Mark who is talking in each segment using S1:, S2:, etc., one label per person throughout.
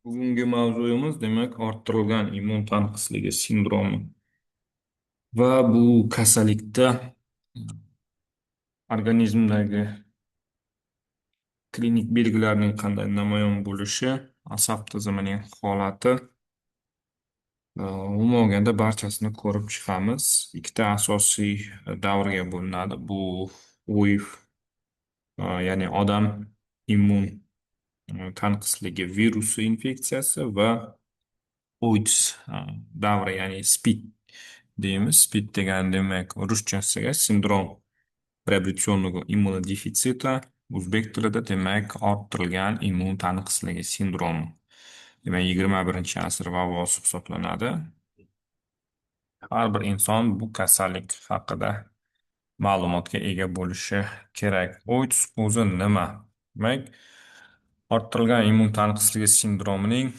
S1: Bugungi mavzuyimiz demak orttirilgan immun tanqisligi sindromi va bu kasallikda organizmdagi klinik belgilarning qanday namoyon bo'lishi, asab tizimining holati, umuman olganda barchasini ko'rib chiqamiz. Ikkita asosiy davrga bo'linadi. Bu OIV, ya'ni odam immun tanqisligi virusi infeksiyasi va OIDS davri, ya'ni SPID deymiz. SPID degani demak ruschasiga sindrom приобретенного иммунодефицита, o'zbek tilida demak orttirilgan immun tanqisligi sindromi. Demak, 21-asr vabosi hisoblanadi. Har bir inson bu kasallik haqida ma'lumotga ega bo'lishi kerak. OIDS o'zi nima? Demak, orttirilgan immun tanqisligi sindromining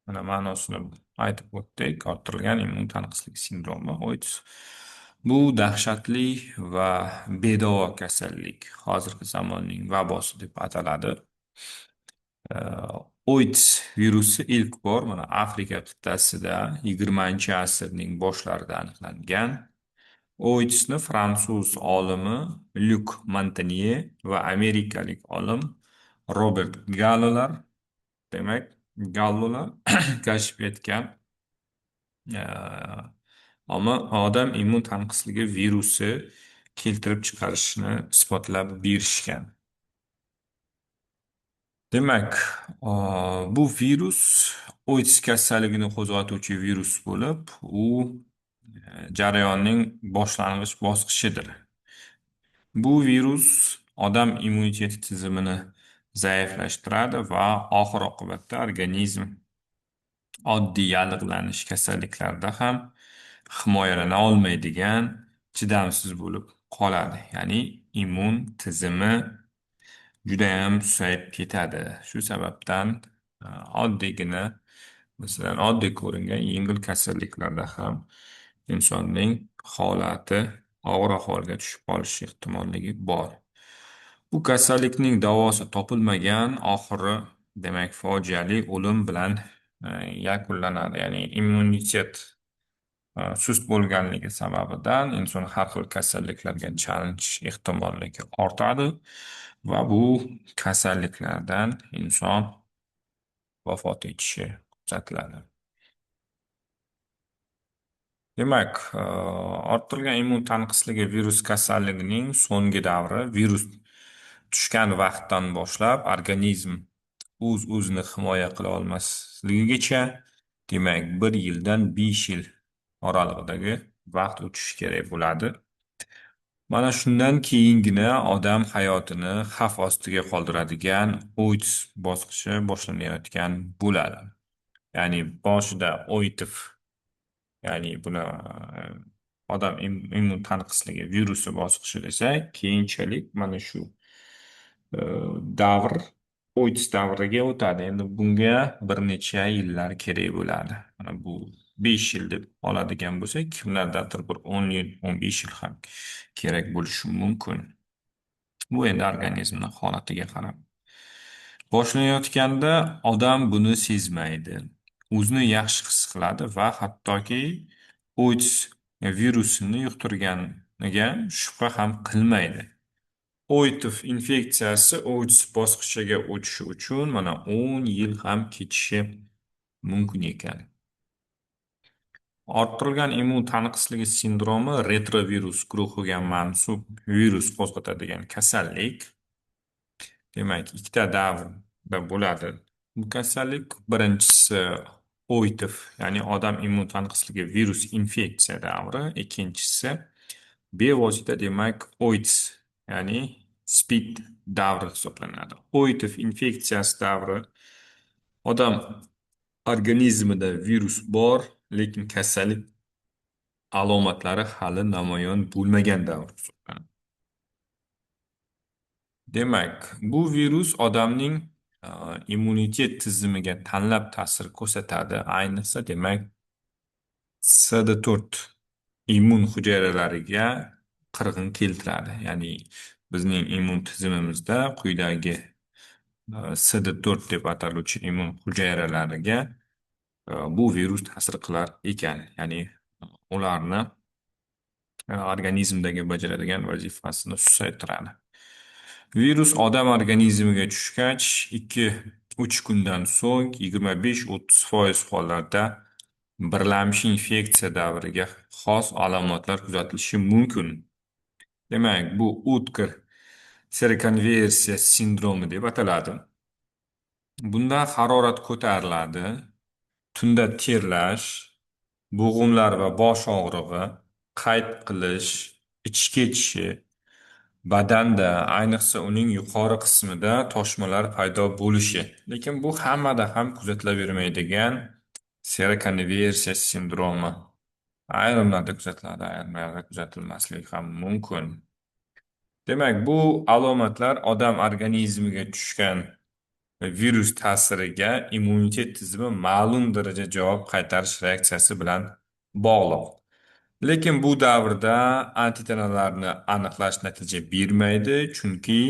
S1: mana ma'nosini aytib o'tdik. Orttirilgan immun tanqislik sindromi OIDS. Bu dahshatli va bedavo kasallik. Hozirgi zamonning vabosi deb ataladi. OIDS virusi ilk bor mana Afrika qit'asida 20-asrning boshlarida aniqlangan. OIDSni fransuz olimi Lyuk Montagnier va amerikalik olim Robert Gallolar, demak, Gallolar kashf etgan. Ammo odam immun tanqisligi virusi keltirib chiqarishini isbotlab berishgan. Demak, bu virus OIDS kasalligini qo'zg'atuvchi virus bo'lib, u jarayonning boshlang'ich bosqichidir. Bu virus odam immunitet tizimini zaiflashtiradi va oxir oqibatda organizm oddiy yallig'lanish kasalliklarida ham himoyalana olmaydigan, chidamsiz bo'lib qoladi. Ya'ni immun tizimi judayam susayib ketadi. Shu sababdan oddiygina, masalan, oddiy ko'ringan yengil kasalliklarda ham insonning holati og'ir ahvolga tushib qolishi ehtimolligi bor. Bu kasallikning davosi topilmagan, oxiri demak fojiali o'lim bilan yakunlanadi. Ya'ni immunitet sust bo'lganligi sababidan inson har xil kasalliklarga chalinish ehtimolligi ortadi va bu kasalliklardan inson vafot etishi kuzatiladi. Demak, orttirilgan immun tanqisligi virus kasalligining so'nggi davri virus tushgan vaqtdan boshlab organizm o'zini himoya qila olmasligigacha, demak, 1 yildan 5 yil oralig'idagi vaqt o'tishi kerak bo'ladi. Mana shundan keyingina odam hayotini xavf ostiga qoldiradigan OIDS bosqichi boshlanayotgan bo'ladi. Ya'ni boshida OITF, ya'ni buni odam immun tanqisligi virusi bosqichi desak, keyinchalik mana shu davr OIDS davriga o'tadi. Endi bunga bir necha yillar kerak bo'ladi. Mana bu 5 yil deb oladigan bo'lsak, kimlardadir bir 10 yil, 15 yil ham kerak bo'lishi mumkin. Bu endi organizmning holatiga qarab. Boshlanayotganda odam buni sezmaydi. O'zini yaxshi his qiladi va hattoki OIDS virusini yuqtirganiga shubha ham qilmaydi. OITF infeksiyasi OIDS bosqichiga o'tishi uchun mana 10 yil ham ketishi mumkin ekan. Orttirilgan immun tanqisligi sindromi retrovirus guruhiga mansub virus qo'zg'atadigan kasallik. Demak, ikkita davrda bo'ladi bu kasallik. Birinchisi OITF, ya'ni odam immun tanqisligi virus infeksiya davri. Ikkinchisi bevosita demak OIDS, ya'ni SPID davri hisoblanadi. OITF infeksiyasi davri odam organizmida virus bor, lekin kasallik alomatlari hali namoyon bo'lmagan davr hisoblanadi. Demak, bu virus odamning immunitet tizimiga tanlab ta'sir ko'rsatadi. Ayniqsa, demak, CD4 immun hujayralariga qirg'in keltiradi. Ya'ni bizning immun tizimimizda quyidagi CD4 deb ataluvchi immun hujayralariga bu virus ta'sir qilar ekan. Ya'ni ularni organizmdagi bajaradigan vazifasini susaytiradi. Virus odam organizmiga tushgach, 2-3 kundan so'ng 25-30% hollarda birlamchi infeksiya davriga xos alomatlar kuzatilishi mumkin. Demak, bu o'tkir serokonversiya sindromi deb ataladi. Bunda harorat ko'tariladi, tunda terlash, bo'g'imlar va bosh og'rig'i, qayt qilish, ichki ketishi, badanda, ayniqsa uning yuqori qismida toshmalar paydo bo'lishi. Lekin bu hammada ham kuzatilavermaydigan serokonversiya sindromi. Ayrimlarda kuzatiladi, ayrimlarda kuzatilmasligi ham mumkin. Demak, bu alomatlar odam organizmiga tushgan virus ta'siriga immunitet tizimi ma'lum darajada javob qaytarish reaksiyasi bilan bog'liq. Lekin bu davrda antitanalarni aniqlash natija bermaydi, chunki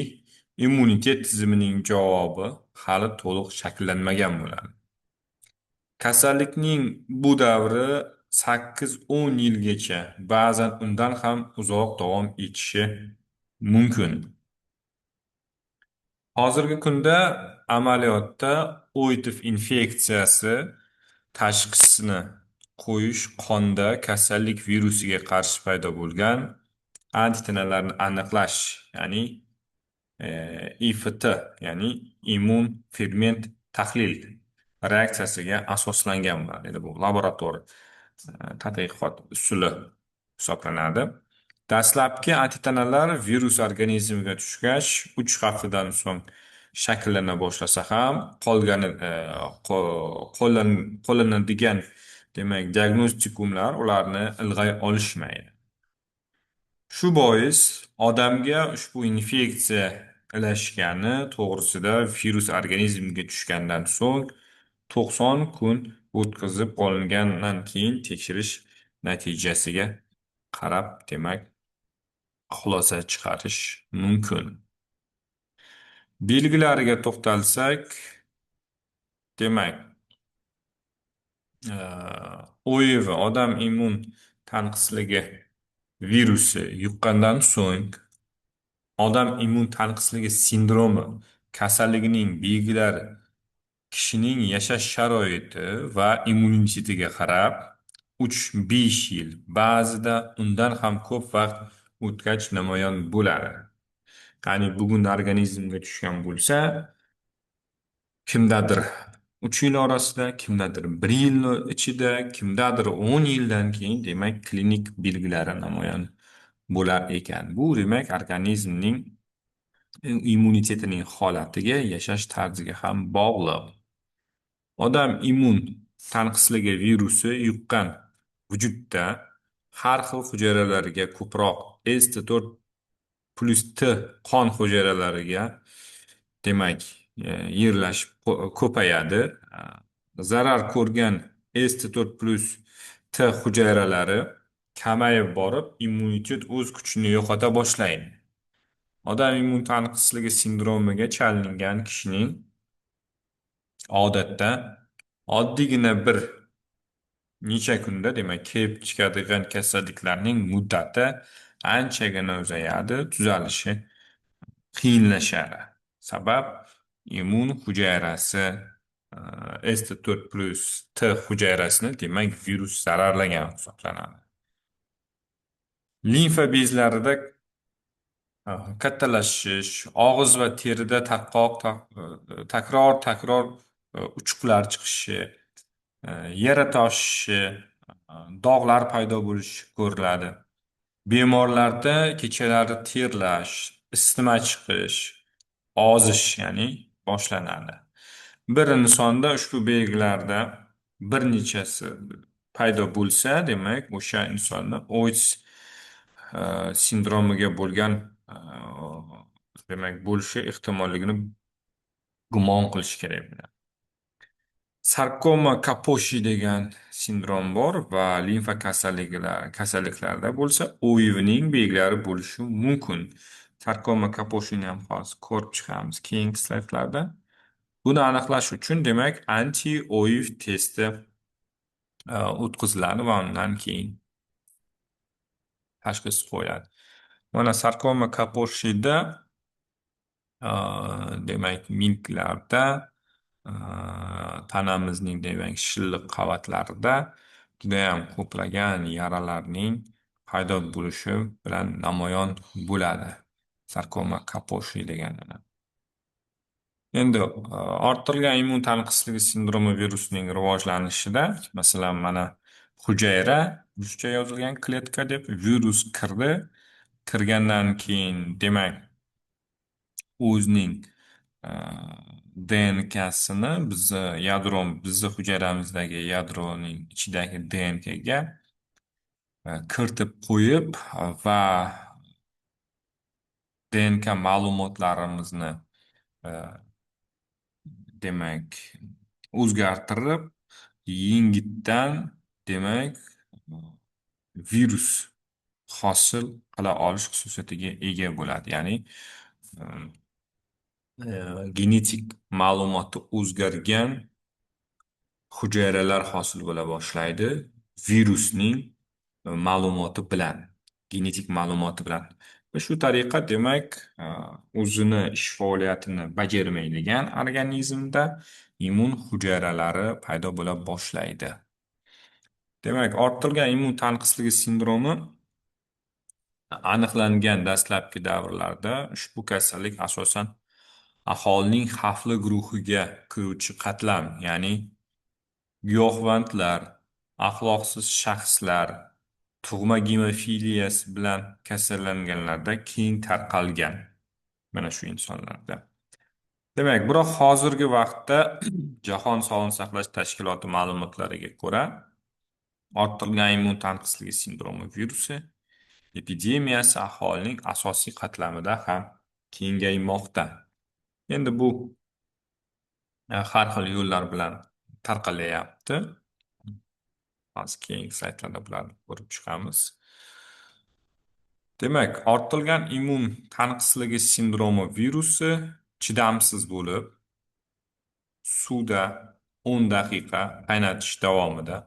S1: immunitet tizimining javobi hali to'liq shakllanmagan bo'ladi. Kasallikning bu davri 8-10 yilgacha, ba'zan undan ham uzoq davom etishi mumkin. Hozirgi kunda amaliyotda o'tib infeksiyasi tashxisini qo'yish qonda kasallik virusiga qarshi paydo bo'lgan antitanalarni aniqlash, ya'ni IFT, ya'ni immun ferment tahlil reaksiyasiga asoslangan bo'ladi. Ya'ni bu laborator tadqiqot usuli hisoblanadi. Dastlabki antitanalar virus organizmiga tushgach, 3 haftadan so'ng shakllana boshlasa ham, qolgani qo'llanadigan, demak, diagnostikumlar ularni ilg'ay olishmaydi. Shu bois odamga ushbu infeksiya ilashgani to'g'risida virus organizmga tushgandan so'ng 90 kun o'tkazib olingandan keyin tekshirish natijasiga qarab, demak, xulosa chiqarish mumkin. Belgilariga to'xtalsak, demak, OIV, odam immun tanqisligi virusi yuqqandan so'ng odam immun tanqisligi sindromi kasalligining belgilari kishining yashash sharoiti va immunitetiga qarab 3-5 yil, ba'zida undan ham ko'p vaqt o'tgach namoyon bo'ladi. Ya'ni bugun organizmga tushgan bo'lsa, kimdadir 3 yil orasida, kimdadir 1 yil ichida, kimdadir 10 yildan keyin, demak, klinik belgilari namoyon bo'lar ekan. Bu demak organizmning immunitetining holatiga, yashash tarziga ham bog'liq. Odam immun tanqisligi virusi yuqqan vujudda har xil hujayralarga ko'proq ST4+T qon hujayralariga, demak, yerlashib ko'payadi. Zarar ko'rgan ST4+T hujayralari kamayib borib, immunitet o'z kuchini yo'qota boshlaydi. Odam immun tanqisligi sindromiga chalingan kishining odatda oddiygina bir necha kunda, demak, kelib chiqadigan kasalliklarning muddati anchagina uzayadi, tuzalishi qiyinlashadi. Sabab immun hujayrasi ST4+T hujayrasini, demak, virus zararlagan hisoblanadi. Limfa bezlarida kattalashish, og'iz va terida takror uchuqlar chiqishi, yara toshishi, dog'lar paydo bo'lishi ko'riladi. Bemorlarda kechalari terlash, isitma chiqish, ozish, ya'ni boshlanadi. Bir insonda ushbu belgilarda bir nechasi paydo bo'lsa, demak, o'sha insonni OIDS sindromiga bo'lgan, demak, bo'lishi ehtimolligini gumon qilish kerak bo'ladi. Sarkoma Kaposhi degan sindrom bor va limfa kasalliklarida bo'lsa, OIVning belgilari bo'lishi mumkin. Sarkoma Kaposhini ham hozir ko'rib chiqamiz keyingi slaydlarda. Buni aniqlash uchun demak anti-OIV testi o'tkaziladi va undan keyin tashxis qo'yiladi. Mana sarkoma kaposhida demak milklarda tanamizning demak shilliq qavatlarida judayam ko'plagan yaralarning paydo bo'lishi bilan namoyon bo'ladi. Sarkoma kaposhi deganini. Endi orttirilgan immun tanqisligi sindromi virusining rivojlanishida, masalan, mana hujayra ruscha yozilgan kletka deb virus kirdi. Kirgandan keyin demak o'zining e, DNKsini bizni hujayramizdagi yadroning ichidagi DNKga kiritib qo'yib va DNK ma'lumotlarimizni e, demak o'zgartirib yingitdan demak virus hosil qila olish xususiyatiga ega bo'ladi. Ya'ni genetik ma'lumoti o'zgargan hujayralar hosil bo'la boshlaydi virusning ma'lumoti bilan, genetik ma'lumoti bilan. Va shu tariqa demak o'zini ish faoliyatini bajarmaydigan organizmda immun hujayralari paydo bo'la boshlaydi. Demak, orttirgan immun tanqisligi sindromi aniqlangan dastlabki davrlarda ushbu kasallik asosan aholining xavfli guruhiga kiruvchi qatlam, ya'ni giyohvandlar, axloqsiz shaxslar, tug'ma gemofiliyasi bilan kasallanganlarda keng tarqalgan. Mana shu insonlarda. Demak, biroq hozirgi vaqtda Jahon Sog'liqni saqlash tashkiloti ma'lumotlariga ko'ra, orttirilgan immun tanqisligi sindromi virusi epidemiyasi aholining asosiy qatlamida ham kengaymoqda. Endi bu har xil yo'llar bilan tarqalayapti. Hozir keyingi slaydlarda bularni ko'rib chiqamiz. Demak, orttirgan immun tanqisligi sindromi virusi chidamsiz bo'lib, suvda 10 daqiqa qaynatish davomida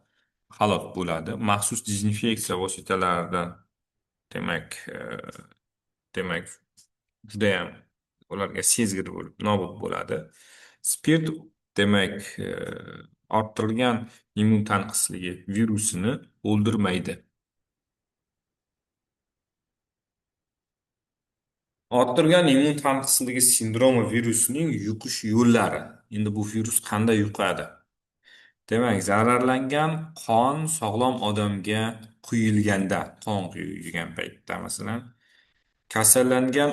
S1: halok bo'ladi. Maxsus dezinfeksiya vositalaridan demak, demak judayam ularga sezgir bo'lib nobud bo'ladi. Spirt demak orttirilgan immun tanqisligi virusini o'ldirmaydi. Orttirgan immun tanqisligi sindromi virusining yuqish yo'llari. Endi bu virus qanday yuqadi? Demak, zararlangan qon sog'lom odamga quyilganda, qon quyilgan paytda masalan, kasallangan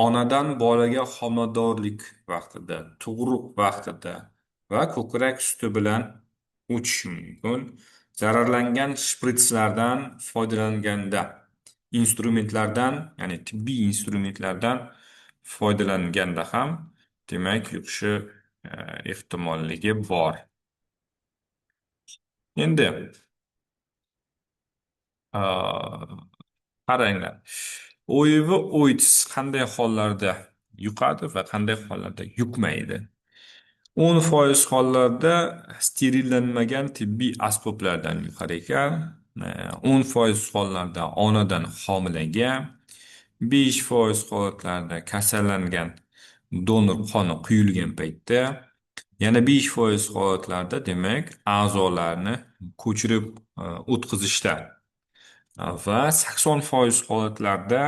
S1: onadan bolaga homiladorlik vaqtida, tug'ruq vaqtida va ko'krak suti bilan o'tishi mumkin. Zararlangan shpritslardan foydalanganda, instrumentlardan, ya'ni tibbiy instrumentlardan foydalanganda ham demak yuqishi ehtimolligi bor. Endi qaranglar. OIV OITS qanday hollarda yuqadi va qanday hollarda yuqmaydi? 10% hollarda sterillanmagan tibbiy asboblardan yuqar ekan, 10% hollarda onadan homilaga, 5% holatlarda kasallangan donor qoni quyilgan paytda, yana 5% holatlarda demak a'zolarni ko'chirib o'tkazishda va 80% holatlarda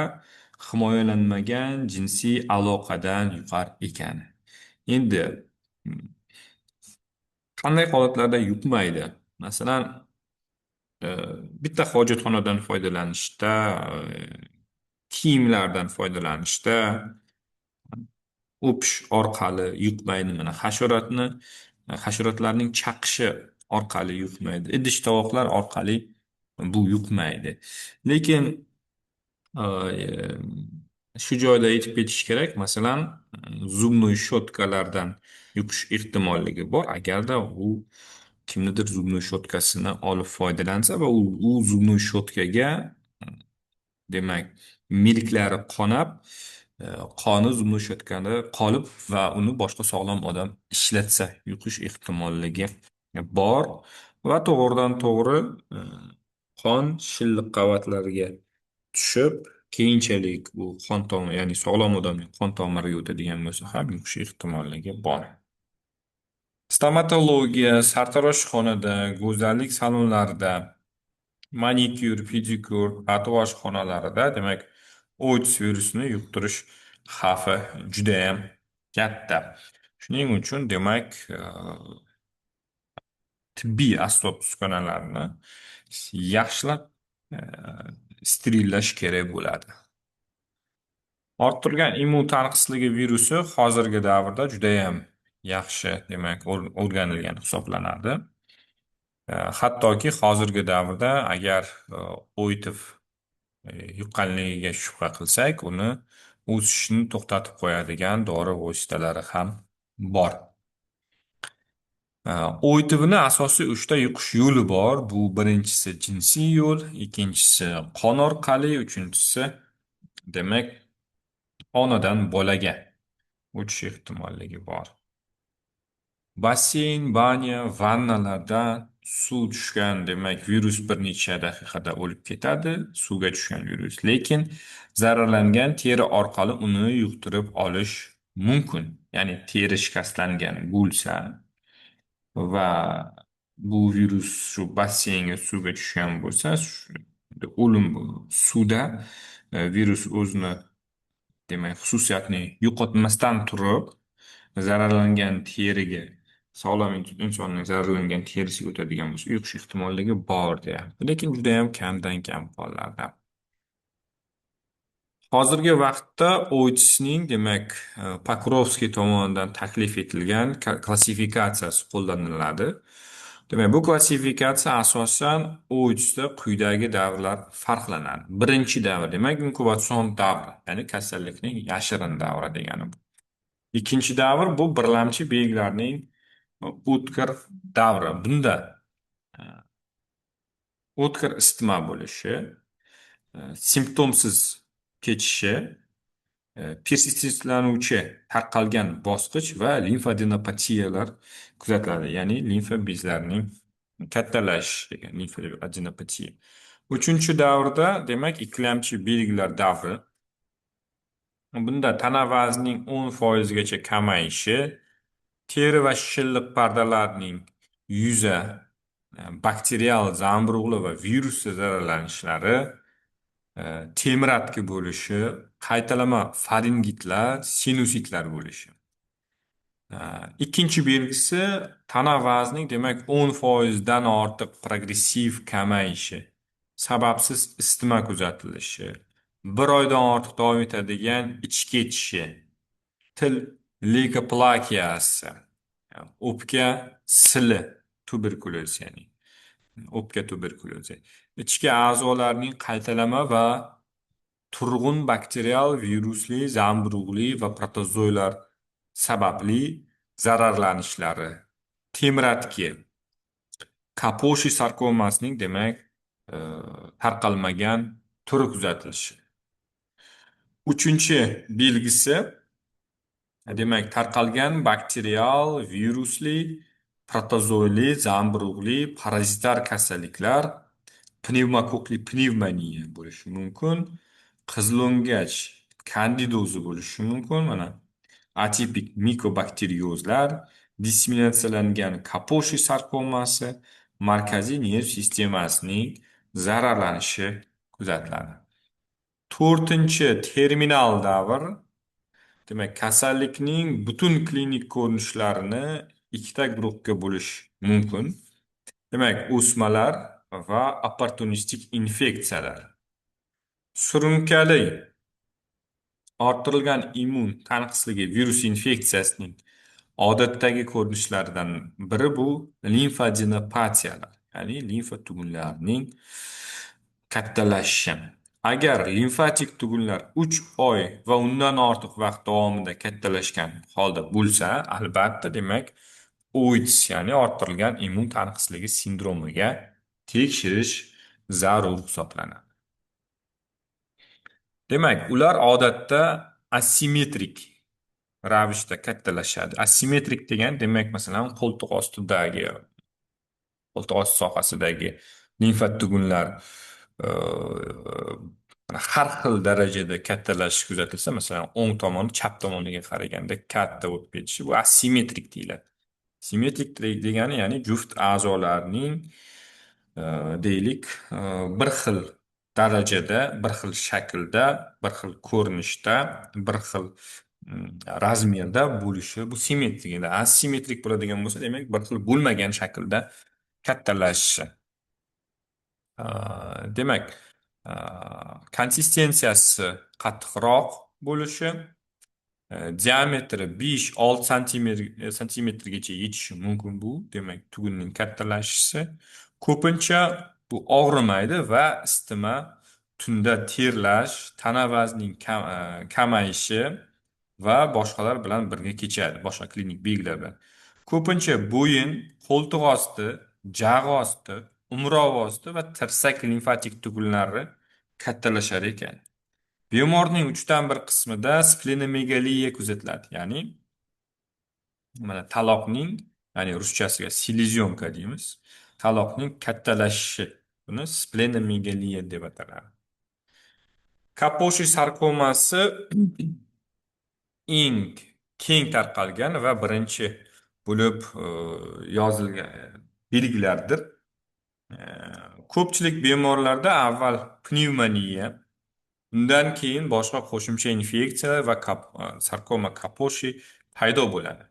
S1: himoyalanmagan jinsiy aloqadan yuqar ekan. Endi qanday holatlarda yuqmaydi? Masalan, e, bitta hojatxonadan foydalanishda, kiyimlardan foydalanishda, o'pish orqali yuqmaydi. Mana hasharotlarning chaqishi orqali yuqmaydi. Idish-tovoqlar orqali bu yuqmaydi. Lekin shu joyda aytib ketish kerak, masalan, zubnoy shotkalardan yuqish ehtimolligi bor agarda u kimnidir zubnoy shotkasini olib foydalansa va u zubnoy shotkaga demak milklari qonab e, qoni zumni o'shayotganda qolib va uni boshqa sog'lom odam ishlatsa yuqish ehtimolligi bor va to'g'ridan to'g'ri e, qon shilliq qavatlarga tushib keyinchalik bu qon tomir ya'ni sog'lom odamning qon tomiriga o'tadigan bo'lsa ham yuqish ehtimolligi bor. Stomatologiya, sartaroshxonada, go'zallik salonlarida, manikyur, pedikyur, tatuaj xonalarida, demak, o'its virusini yuqtirish xavfi judayam katta. Shuning uchun, demak, tibbiy asbob-uskunalarni yaxshilab e, sterillash kerak bo'ladi. Orttirgan immun tanqisligi virusi hozirgi davrda judayam yaxshi, demak, o'rganilgan hisoblanadi. Hattoki hozirgi davrda agar o'yitib yuqqanligiga shubha qilsak, uni o'sishini to'xtatib qo'yadigan dori vositalari ham bor. OITVni asosiy uchta yuqish yo'li bor. Bu birinchisi jinsiy yo'l, ikkinchisi qon orqali, uchinchisi demak onadan bolaga o'tish ehtimolligi bor. Basseyn, banya, vannalarda suv tushgan, demak, virus bir necha daqiqada o'lib ketadi, suvga tushgan virus. Lekin zararlangan teri orqali uni yuqtirib olish mumkin. Ya'ni teri shikastlangan bo'lsa va bu virus shu basseynga suvga tushgan bo'lsa, o'lim suvda virus o'zini demak xususiyatni yo'qotmasdan turib zararlangan teriga sog'lom insonning zararlangan terisiga o'tadigan bo'lsa yuqish ehtimolligi bor deyapti, lekin juda yam kamdan kam hollarda. Hozirgi vaqtda OITSning demak Pokrovskiy tomonidan taklif etilgan klassifikatsiyasi qo'llaniladi. Demak, bu klassifikatsiya asosan OITSda quyidagi davrlar farqlanadi. Birinchi davr demak inkubatsion davr, ya'ni kasallikning yashirin davri degani bu. Ikkinchi davr bu birlamchi belgilarning o'tkir davri. Bunda e, o'tkir isitma bo'lishi, simptomsiz kechishi, persistentlanuvchi tarqalgan bosqich va limfadenopatiyalar kuzatiladi. Ya'ni limfa bezlarining kattalashishi degan limfadenopatiya. Uchinchi davrda demak ikkilamchi belgilar davri. Bunda tana vaznining 10% gacha kamayishi, teri va shilliq pardalarning yuza, bakterial zamburug'li va virusli zararlanishlari, temiratki bo'lishi, qaytalama faringitlar, sinusitlar bo'lishi. Ikkinchi belgisi tana vazning demak 10% dan ortiq progressiv kamayishi, sababsiz isitma kuzatilishi, bir oydan ortiq davom etadigan ichki ketishi, til leykoplakiyasi, o'pka sili tuberkulyozi, ya'ni o'pka tuberkulyozi, ichki a'zolarning qaytalama va turg'un bakterial, virusli, zamburug'li va protozoylar sababli zararlanishlari, temiratki, Kaposhi sarkomasining demak e, tarqalmagan turi kuzatilishi. Uchinchi belgisi demak tarqalgan bakterial, virusli, protozoyli, zamburug'li, parazitar kasalliklar, pnevmokokli pnevmoniya bo'lishi mumkin, qizil'o'ngach kandidozi bo'lishi mumkin. Mana atipik mikobakteriozlar, disseminatsiyalangan Kaposhi sarkomasi, markaziy nerv sistemasining zararlanishi kuzatiladi. To'rtinchi terminal davr. Demak, kasallikning butun klinik ko'rinishlarini ikkita guruhga bo'lish mumkin. Demak, o'smalar va opportunistik infeksiyalar. Surunkali orttirilgan immun tanqisligi virus infeksiyasining odatdagi ko'rinishlaridan biri bu limfadenopatiyalar, ya'ni limfa tugunlarining kattalashishi. Agar limfatik tugunlar 3 oy va undan ortiq vaqt davomida kattalashgan holda bo'lsa, albatta demak OITS, ya'ni orttirilgan immun tanqisligi sindromiga tekshirish zarur hisoblanadi. Demak, ular odatda asimetrik ravishda kattalashadi. Asimetrik degan demak, masalan, qo'ltiq osti sohasidagi limfa tugunlar har xil darajada kattalashishi kuzatilsa, masalan, o'ng tomoni chap tomoniga qaraganda katta bo'lib ketishi, bu asimetrik deyiladi. Simmetrik degani ya'ni juft a'zolarning deylik bir xil darajada, bir xil shaklda, bir xil ko'rinishda, bir xil razmerda bo'lishi bu simmetrik edi. Asimetrik bo'ladigan bo'lsa, demak bir xil bo'lmagan shaklda kattalashishi. Demak, konsistensiyasi qattiqroq bo'lishi, diametri 5-6 santimetrgacha yetishi mumkin bu. Demak, tugunning kattalashishi. Ko'pincha bu og'rimaydi va isitma, tunda terlash, tana vaznining kamayishi va boshqalar bilan birga kechadi, boshqa klinik belgilar bilan. Ko'pincha bo'yin, qo'ltiq osti, jag' osti, umrov osti va tirsak limfatik tugunlari kattalashar ekan. Bemorning uchdan bir qismida splinomegaliya kuzatiladi. Ya'ni mana taloqning, ya'ni ruschasiga selezyonka deymiz. Taloqning kattalashishi. Buni splinomegaliya deb ataladi. Kaposhi sarkomasi eng keng tarqalgan va birinchi bo'lib yozilgan belgilardir. E, Ko'pchilik bemorlarda avval pnevmoniya, undan keyin boshqa qo'shimcha infeksiyalar va sarkoma Kaposhi paydo bo'ladi.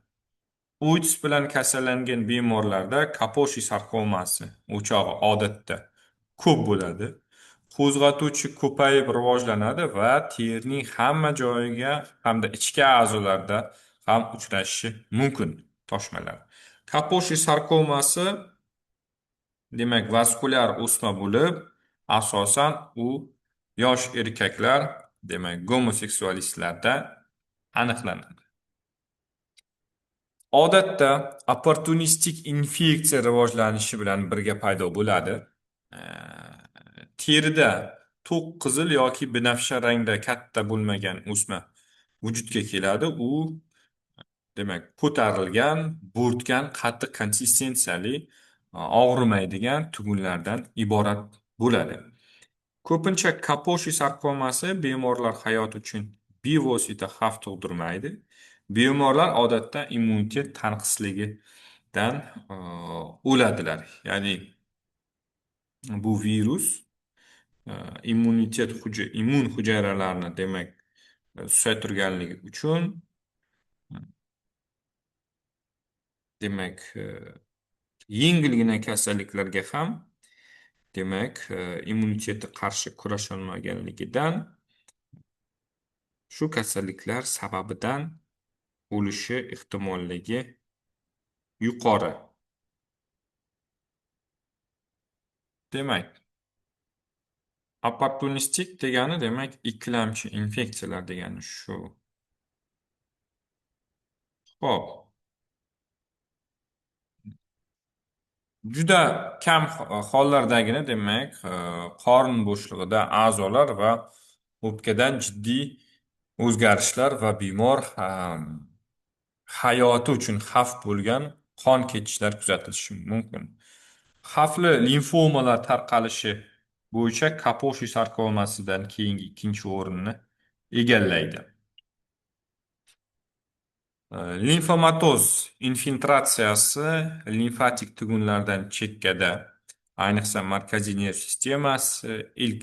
S1: AIDS bilan kasallangan bemorlarda Kaposhi sarkomasi o'chog'i odatda ko'p bo'ladi. Qo'zg'atuvchi ko'payib rivojlanadi va terining hamma joyiga hamda ichki a'zolarda ham uchrashi mumkin toshmalar. Kaposhi sarkomasi demak vaskulyar o'sma bo'lib, asosan u yosh erkaklar, demak gomoseksualistlarda aniqlanadi. Odatda opportunistik infeksiya rivojlanishi bilan birga paydo bo'ladi. E, Terida to'q qizil yoki binafsha rangda katta bo'lmagan o'sma vujudga keladi. U demak ko'tarilgan, bo'rtgan, qattiq konsistensiyali, og'rimaydigan tugunlardan iborat bo'ladi. Ko'pincha Kaposhi sarkomasi bemorlar hayoti uchun bevosita xavf tug'dirmaydi. Bemorlar odatda immunitet tanqisligidan o'ladilar. Ya'ni bu virus immun hujayralarni demak susaytirganligi uchun demak yengilgina kasalliklarga ham demak immuniteti qarshi kurasholmaganligidan shu kasalliklar sababidan o'lishi ehtimolligi yuqori. Demak, opportunistik degani demak ikkilamchi infeksiyalar degani shu. Xo'p, juda kam hollardagina demak qorin bo'shlig'ida a'zolar va o'pkadan jiddiy o'zgarishlar va bemor hayoti uchun xavf bo'lgan qon ketishlar kuzatilishi mumkin. Xavfli limfomalar tarqalishi bo'yicha Kaposhi sarkomasidan keyingi ikkinchi o'rinni egallaydi. Limfomatoz infiltratsiyasi limfatik tugunlardan chekkada, ayniqsa markaziy nerv sistemasi, ilk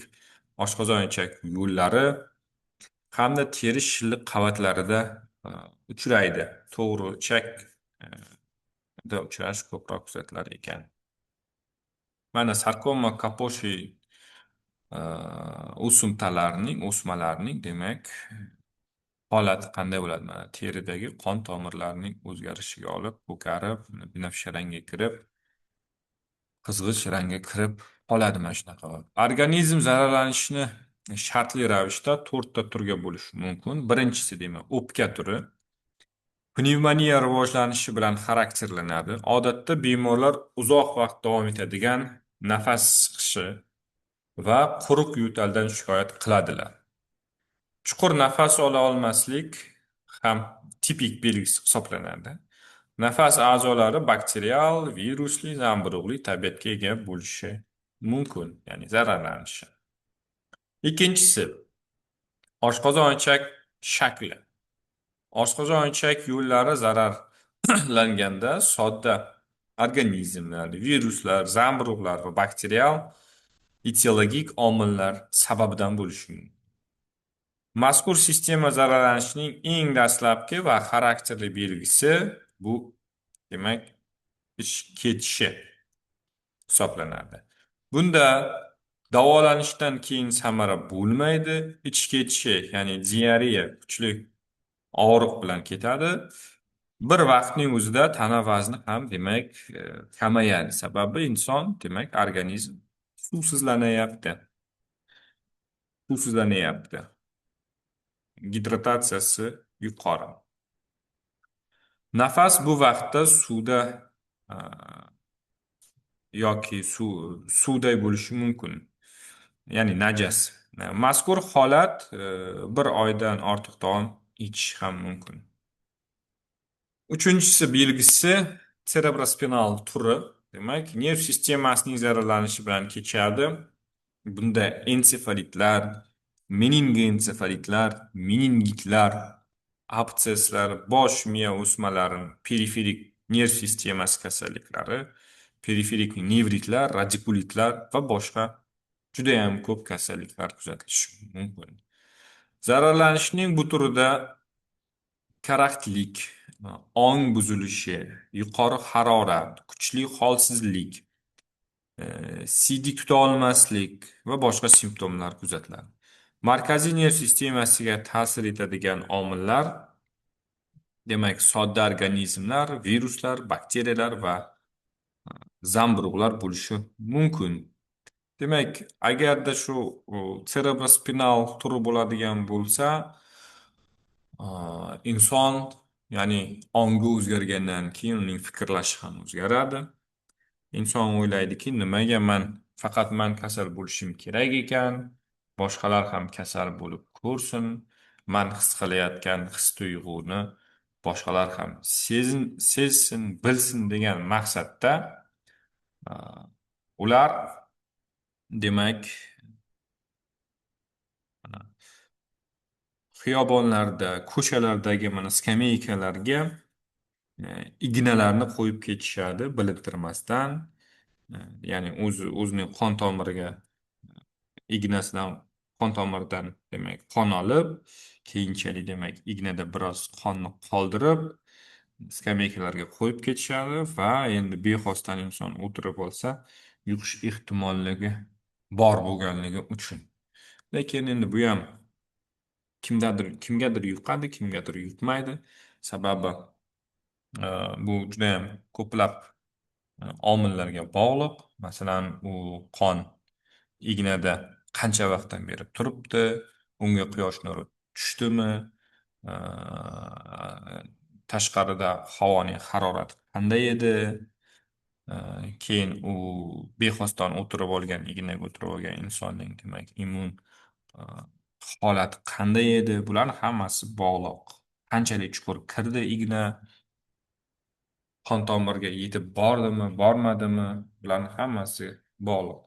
S1: oshqozon ichak yo'llari hamda teri shilliq qavatlarida uchraydi. To'g'ri ichakda uchrash ko'proq kuzatilar ekan. Mana sarkoma Kaposhi o'smalarning demak holati qanday bo'ladi? Mana teridagi qon tomirlarining o'zgarishiga olib, ko'karib, binafsha rangga kirib, qizg'ish rangga kirib qoladi mana shunaqa. Organizm zararlanishini shartli ravishda 4 ta turga bo'lish mumkin. Birinchisi demak, o'pka turi. Pnevmoniya rivojlanishi bilan xarakterlanadi. Odatda bemorlar uzoq vaqt davom etadigan nafas siqishi va quruq yo'taldan shikoyat qiladilar. Chuqur nafas ola olmaslik ham tipik belgisi hisoblanadi. Nafas a'zolari bakterial, virusli, zamburug'li tabiatga ega bo'lishi mumkin, ya'ni zararlanishi. Ikkinchisi, oshqozon ichak shakli. Oshqozon ichak yo'llari zararlanganda sodda organizmlar, viruslar, zamburug'lar va bakterial etiologik omillar sababidan bo'lishi mumkin. Mazkur sistema zararlanishining eng dastlabki va xarakterli belgisi bu, demak, ish ketishi hisoblanadi. Bunda davolanishdan keyin samara bo'lmaydi, ich ketishi, ya'ni diareya, kuchli og'riq bilan ketadi. Bir vaqtning o'zida tana vazni ham demak kamayadi. Sababi inson demak organizm suvsizlanyapti. Suvsizlanyapti. Gidratatsiyasi yuqori. Nafas bu vaqtda suvda a, yoki suvday bo'lishi mumkin. Ya'ni najas. Mazkur holat bir oydan ortiq taom ichish ham mumkin. Uchinchisi belgisi cerebrospinal turi. Demak, nerv sistemasining zararlanishi bilan kechadi. Bunda ensefalitlar, meningoensefalitlar, meningitlar, absesslar, bosh miya o'smalari, periferik nerv sistemasi kasalliklari, periferik nevritlar, radikulitlar va boshqa juda ham ko'p kasalliklar kuzatilishi mumkin. Zararlanishning bu turida karaxtlik, ong buzilishi, yuqori harorat, kuchli holsizlik, siydik tuta olmaslik va boshqa simptomlar kuzatiladi. Markaziy nerv sistemasiga ta'sir etadigan omillar, demak, sodda organizmlar, viruslar, bakteriyalar va zamburug'lar bo'lishi mumkin. Demak, agarda shu cerebrospinal turi bo'ladigan bo'lsa, inson, ya'ni ongi o'zgargandan keyin uning fikrlashi ham o'zgaradi. Inson o'ylaydiki, nimaga faqat man kasal bo'lishim kerak ekan, boshqalar ham kasal bo'lib ko'rsin, man his qilayotgan his-tuyg'uni boshqalar ham sezsin, bilsin degan maqsadda ular, demak, xiyobonlarda, ko'chalardagi mana skameykalarga ignalarni qo'yib ketishadi bilintirmasdan. Ya'ni o'zining qon tomiriga, ignasidan, qon tomiridan demak qon olib, keyinchalik demak ignada biroz qonni qoldirib skameykalarga qo'yib ketishadi va endi bexosdan inson o'tirib olsa yuqish ehtimolligi bor bo'lganligi uchun. Lekin endi bu ham kimgadir yuqadi, kimgadir yuqmaydi. Sababi bu juda ham ko'plab omillarga bog'liq. Masalan, u qon ignada qancha vaqtdan beri turibdi, unga quyosh nuri tushdimi, tashqarida havoning harorati qanday edi, keyin u bexosdan o'tirib olgan, ignaga o'tirib olgan insonning demak immun holati qanday edi, bularning hammasi bog'liq. Qanchalik chuqur kirdi igna, qon tomirga yetib bordimi, bormadimi, bularning hammasi bog'liq.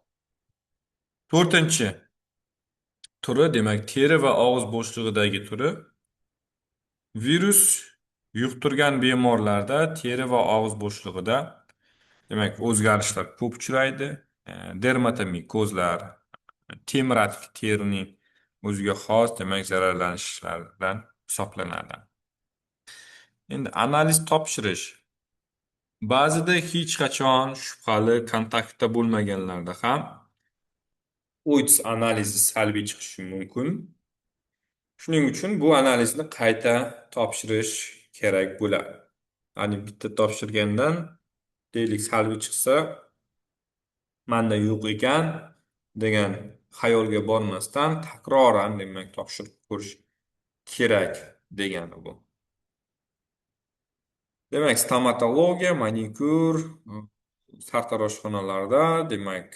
S1: To'rtinchi turi, demak, teri va og'iz bo'shlig'idagi turi. Virus yuqtirgan bemorlarda teri va og'iz bo'shlig'ida demak o'zgarishlar ko'p uchraydi. Dermatomikozlar, temiratli terining o'ziga xos demak zararlanishlardan hisoblanadi. Endi analiz topshirish. Ba'zida hech qachon shubhali kontaktda bo'lmaganlarda ham OITS analizi salbiy chiqishi mumkin. Shuning uchun bu analizni qayta topshirish kerak bo'ladi. Ya'ni bitta topshirgandan deylik salbiy chiqsa, manda yo'q ekan degan xayolga bormasdan takroran demak topshirib ko'rish kerak degani bu. Demak, stomatologiya, manikyur, sartaroshxonalarda demak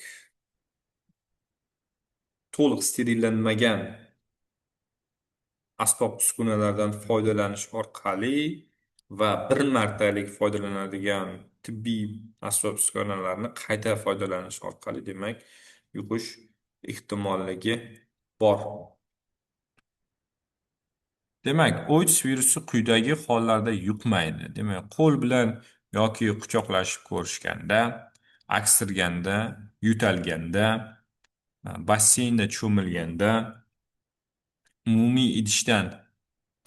S1: to'liq sterillanmagan asbob-uskunalardan foydalanish orqali va bir martalik foydalanadigan tibbiy asbob-uskunalarni qayta foydalanish orqali, demak, yuqish ehtimolligi bor. Demak, AIDS virusi quyidagi hollarda yuqmaydi. Demak, qo'l bilan yoki quchoqlashib ko'rishganda, aksirganda, yo'talganda, basseynda cho'milganda, umumiy idishdan,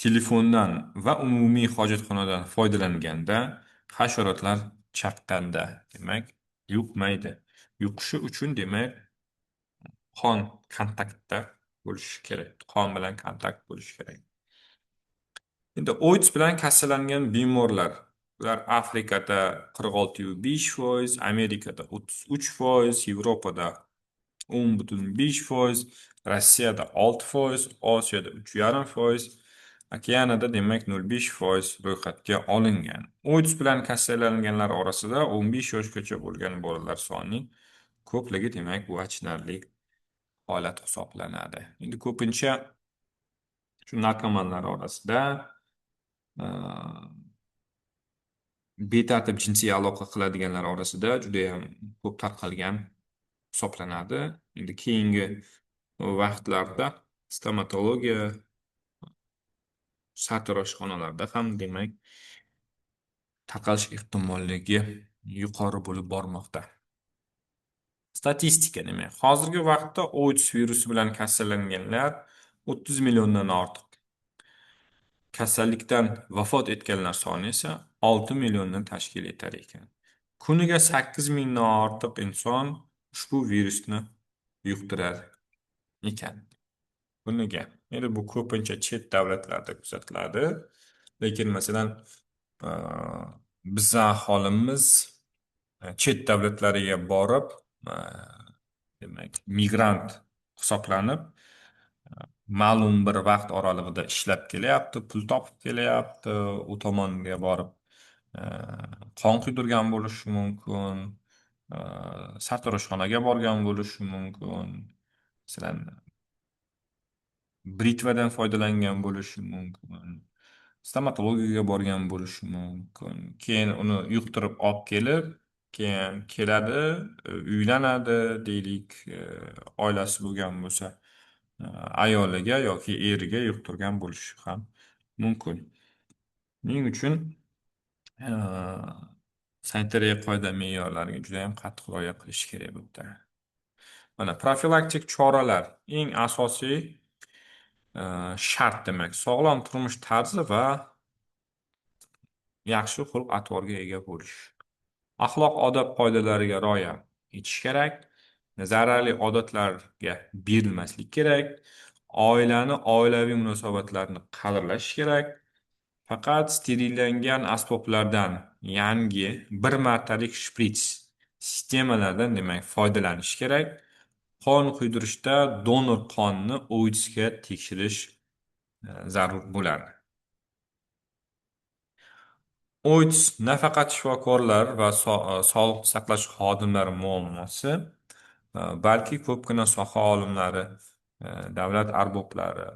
S1: telefondan va umumiy hojatxonadan foydalanganda, hasharotlar chaqqanda, demak, yuqmaydi. Yuqishi uchun, demak, qon kontaktda bo'lishi kerak. Qon bilan kontakt bo'lishi kerak. Endi AIDS bilan kasallangan bemorlar, ular Afrikada 46,5%, Amerikada 33%, Yevropada 10,5%, Rossiyada 6%, Osiyoda 3,5%, Okeanada demak 0,5% ro'yxatga olingan. AIDS bilan kasallanganlar orasida 15 yoshgacha bo'lgan bolalar sonining ko'pligi, demak, bu achinarli holat hisoblanadi. Endi ko'pincha shu narkomanlar orasida betartib jinsiy aloqa qiladiganlar orasida judayam ko'p tarqalgan hisoblanadi. Endi keyingi vaqtlarda stomatologiya, sartaroshxonalarda ham demak tarqalish ehtimolligi yuqori bo'lib bormoqda. Statistika demak, hozirgi vaqtda AIDS virusi bilan kasallanganlar 30 milliondan ortiq. Kasallikdan vafot etganlar soni esa 6 millionni tashkil etar ekan. Kuniga 8 mingdan ortiq inson ushbu virusni yuqtirar ekan. Kuniga. Endi bu ko'pincha chet davlatlarda kuzatiladi. Lekin masalan, e, bizning aholimiz chet davlatlariga borib, e, demak, migrant hisoblanib, ma'lum bir vaqt oralig'ida ishlab kelyapti, pul topib kelyapti, u tomonga borib e, qon quydirgan bo'lishi mumkin, e, sartaroshxonaga borgan bo'lishi mumkin, masalan, britvadan foydalangan bo'lishi mumkin, stomatologiyaga borgan bo'lishi mumkin. Keyin uni yuqtirib olib kelib, keyin keladi, uylanadi, deylik, oilasi bo'lgan bo'lsa, ayoliga yoki eriga yuqtirgan bo'lishi ham mumkin. Buning uchun e, sanitariya qoida me'yorlariga juda ham qattiq rioya qilish kerak bo'ladi. Mana profilaktik choralar eng asosiy shart, demak, sog'lom turmush tarzi va yaxshi xulq-atvorga ega bo'lish. Axloq-odob qoidalariga rioya etish kerak. Zararli odatlarga berilmaslik kerak. Oilani, oilaviy munosabatlarni qadrlash kerak. Faqat sterillangan asboblardan, yangi bir martalik shprits sistemalardan, demak, foydalanish kerak. Qon quydirishda donor qonni OIDSga tekshirish zarur bo'ladi. AIDS nafaqat shifokorlar va sog'liqni saqlash xodimlari muammosi, balki ko'pgina soha olimlari, davlat arboblari,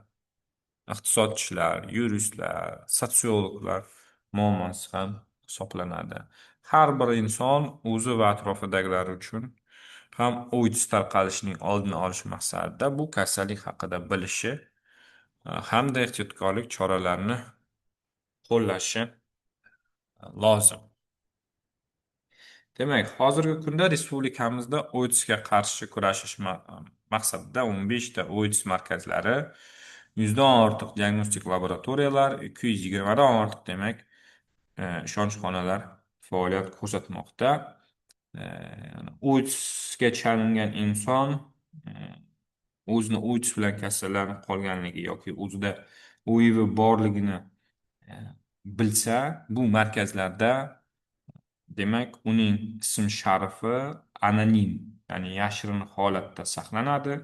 S1: iqtisodchilar, yuristlar, sotsiologlar muammosi ham hisoblanadi. Har bir inson o'zi va atrofidagilari uchun ham AIDS tarqalishining oldini olish maqsadida bu kasallik haqida bilishi hamda ehtiyotkorlik choralarini qo'llashi lozim. Demak, hozirgi kunda respublikamizda OIDSga qarshi kurashish maqsadida 15 ta OIDS markazlari, 100 dan ortiq diagnostik laboratoriyalar, 220 dan ortiq, demak, ishonch xonalar faoliyat ko'rsatmoqda. OIDSga chalingan inson o'zini AIDS bilan kasallanib qolganligi yoki o'zida HIV borligini e, bilsa, bu markazlarda, demak, uning ism-sharifi anonim, ya'ni yashirin holatda saqlanadi.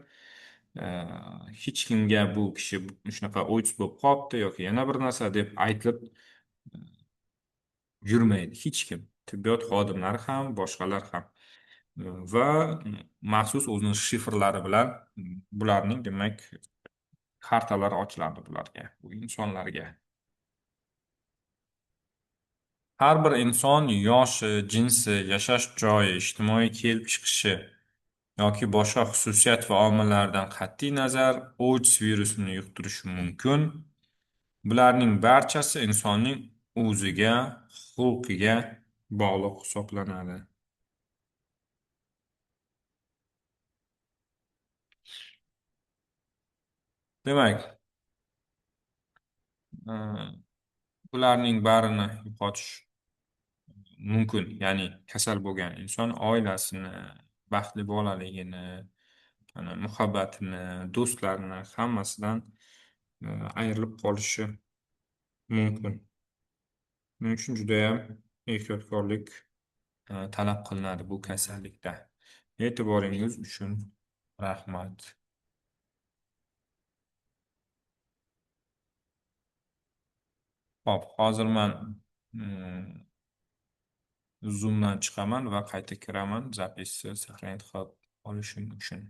S1: Hech kimga bu kishi shunaqa AIDS bo'lib qolibdi yoki yana bir narsa deb aytib yurmaydi hech kim. Tibbiyot xodimlari ham, boshqalar ham. Va maxsus o'zining shifrlari bilan bularning, demak, kartalar ochiladi bularga, bu insonlarga. Har bir inson yoshi, jinsi, yashash joyi, ijtimoiy kelib chiqishi yoki boshqa xususiyat va omillardan qat'iy nazar AIDS virusini yuqtirishi mumkin. Bularning barchasi insonning o'ziga, xulqiga bog'liq hisoblanadi. Demak, bularning barini yo'qotish mumkin. Ya'ni kasal bo'lgan inson oilasini, baxtli bolaligini, muhabbatini, do'stlarini hammasidan ayrilib qolishi mumkin. Shuning uchun judayam ehtiyotkorlik talab qilinadi bu kasallikda. E'tiboringiz uchun rahmat. Hop, hozir man Zoom'dan chiqaman va qayta kiraman zapisni saqlanib qolishim uchun.